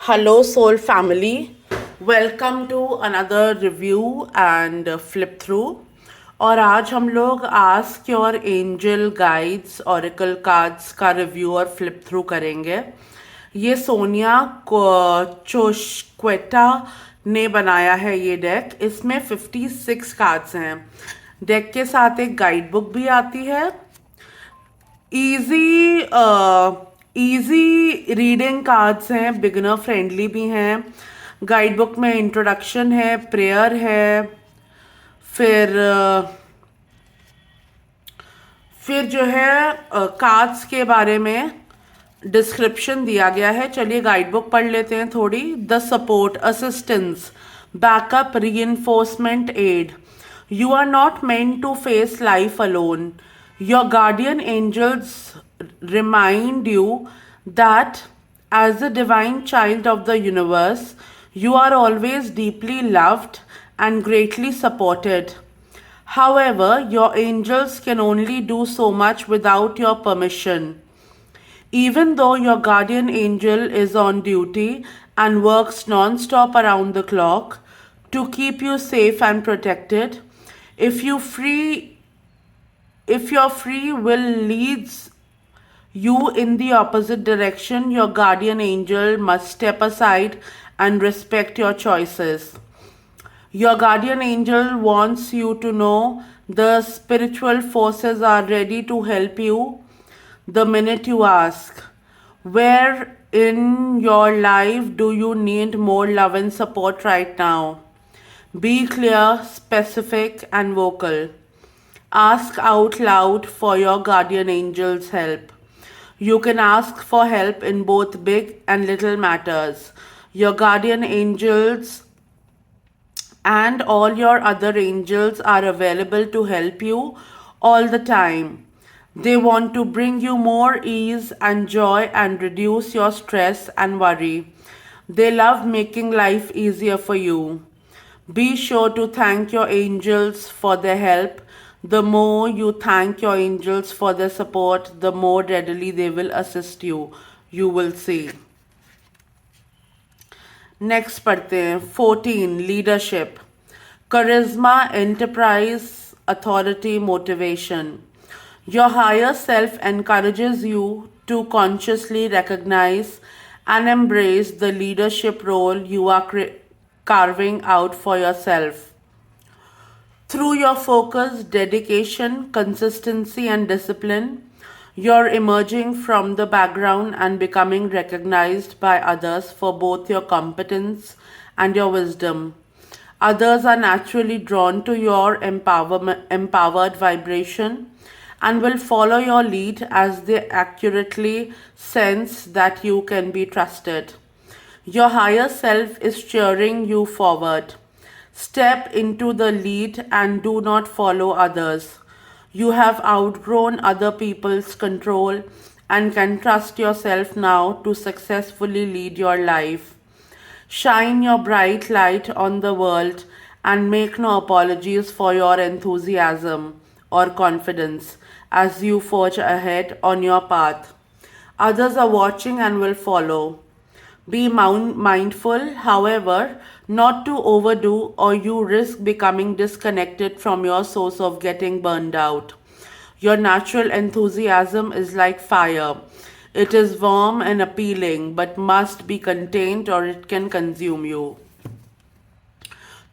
Hello, Soul family. Welcome to another review and flip through. और आज हम लोग ask your angel guides auricle cards का review और फ्लिप थ्रू करेंगे। ये सोनिया चोशक्वेटा ने बनाया है ये डेक। इसमें 56 कार्ड्स हैं। डेक के साथ एक गाइड बुक भी आती है। इजी इजी रीडिंग कार्ड्स हैं, बिगिनर फ्रेंडली भी हैं। गाइड बुक में इंट्रोडक्शन है, प्रेयर है, फिर फिर जो है कार्ड्स के बारे में डिस्क्रिप्शन दिया गया है। चलिए गाइड बुक पढ़ लेते हैं थोड़ी। The support, assistance, backup, reinforcement, aid. You are not meant to face life alone. Your guardian angels remind you that as a divine child of the universe, you are always deeply loved and greatly supported. However, your angels can only do so much without your permission. Even though your guardian angel is on duty and works non-stop around the clock to keep you safe and protected, if you free if your free will leads you in the opposite direction, your guardian angel must step aside and respect your choices. Your guardian angel wants you to know the spiritual forces are ready to help you the minute you ask. Where in your life do you need more love and support right now? Be clear, specific, and vocal. Ask out loud for your guardian angel's help. You can ask for help in both big and little matters. Your guardian angels and all your other angels are available to help you all the time. They want to bring you more ease and joy and reduce your stress and worry. They love making life easier for you. Be sure to thank your angels for their help. The more you thank your angels for their support, the more readily they will assist you. You will see. Next पढ़ते हैं 14 leadership charisma enterprise authority motivation. Your higher self encourages you to consciously recognize and embrace the leadership role you are carving out for yourself. Through your focus, dedication, consistency, and discipline, you're emerging from the background and becoming recognized by others for both your competence and your wisdom. Others are naturally drawn to your empowered vibration and will follow your lead as they accurately sense that you can be trusted. Your higher self is cheering you forward. Step into the lead and do not follow others. You have outgrown other people's control and can trust yourself now to successfully lead your life. Shine your bright light on the world and make no apologies for your enthusiasm or confidence as you forge ahead on your path. Others are watching and will follow. Be mindful, however, not to overdo or you risk becoming disconnected from your source of getting burned out. Your natural enthusiasm is like fire. It is warm and appealing, but must be contained or it can consume you.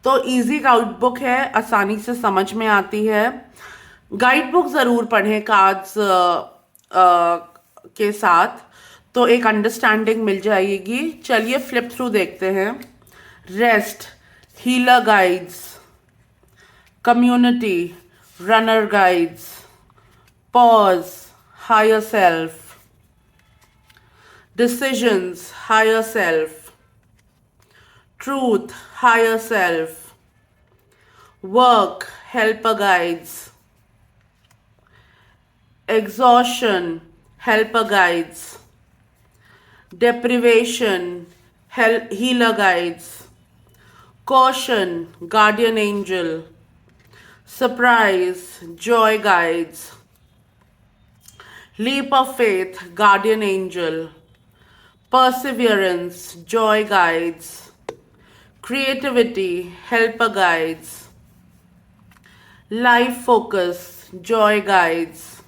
तो easy guide book है, आसानी से समझ में आती है। Guide book ज़रूर पढ़ें कार्ड्स के साथ, तो एक अंडरस्टैंडिंग मिल जाएगी। चलिए फ्लिप थ्रू देखते हैं। Rest, healer guides, community, runner guides, pause, higher self, decisions, higher self, truth, higher self, work, helper guides, exhaustion, helper guides, deprivation, healer guides, caution, guardian angel, surprise, joy guides, leap of faith, guardian angel, perseverance, joy guides, creativity, helper guides, life focus, joy guides,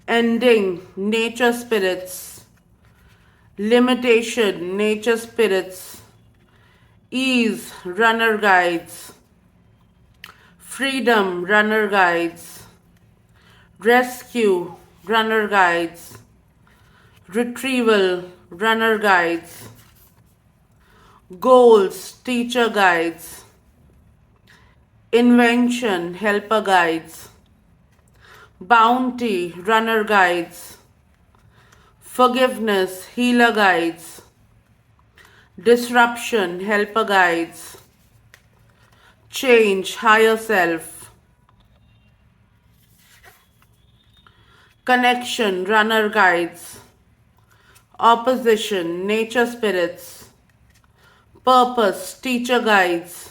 ending, nature spirits, limitation, nature spirits, ease, runner guides, freedom, runner guides, rescue, runner guides, retrieval, runner guides, goals, teacher guides, invention, helper guides, bounty, runner guides, forgiveness, healer guides, disruption, helper guides, change, higher self, connection, runner guides, opposition, nature spirits, purpose, teacher guides,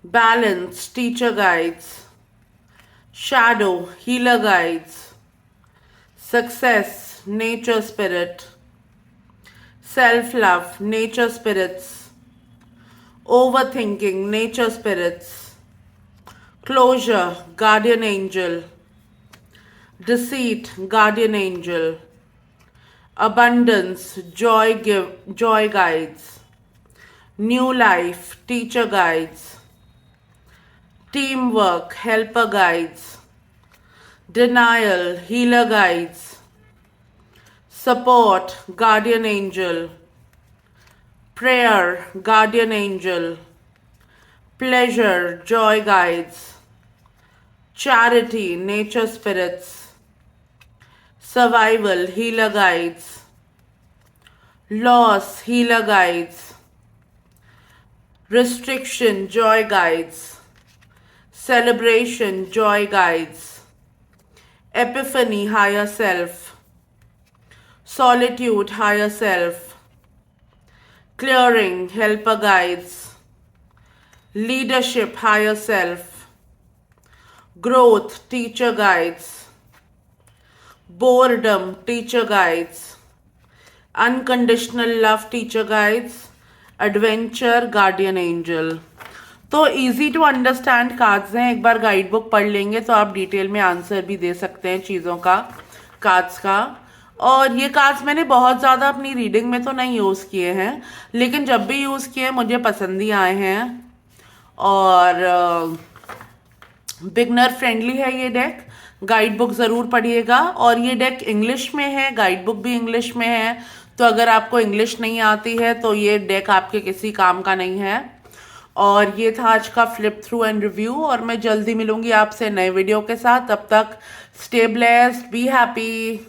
balance, teacher guides, shadow, healer guides, success, nature spirit, self-love, nature spirits, overthinking, nature spirits, closure, guardian angel, deceit, guardian angel, abundance, joy guides, new life, teacher guides, teamwork, helper guides, denial, healer guides, support, guardian angel, prayer, guardian angel, pleasure, joy guides, charity, nature spirits, survival, healer guides, loss, healer guides, restriction, joy guides, celebration, joy guides, epiphany, higher self, solitude, higher self, clearing, helper guides, leadership, higher self, growth, teacher guides, boredom, teacher guides, unconditional love, teacher guides, adventure, guardian angel। तो easy to understand cards हैं, एक बार guide book पढ़ लेंगे तो आप detail में answer भी दे सकते हैं चीज़ों का, कार्ड्स का। और ये कार्ड्स मैंने बहुत ज़्यादा अपनी रीडिंग में तो नहीं यूज़ किए हैं, लेकिन जब भी यूज़ किए मुझे पसंद ही आए हैं। और बिगनर फ्रेंडली है ये डेक, गाइड बुक ज़रूर पढ़िएगा। और ये डेक इंग्लिश में है, गाइड बुक भी इंग्लिश में है, तो अगर आपको इंग्लिश नहीं आती है तो ये डेक आपके किसी काम का नहीं है। और ये था आज का फ्लिप थ्रू एंड रिव्यू, और मैं जल्दी मिलूंगी आपसे नए वीडियो के साथ। तब तक स्टे ब्लेस्ड, बी हैप्पी।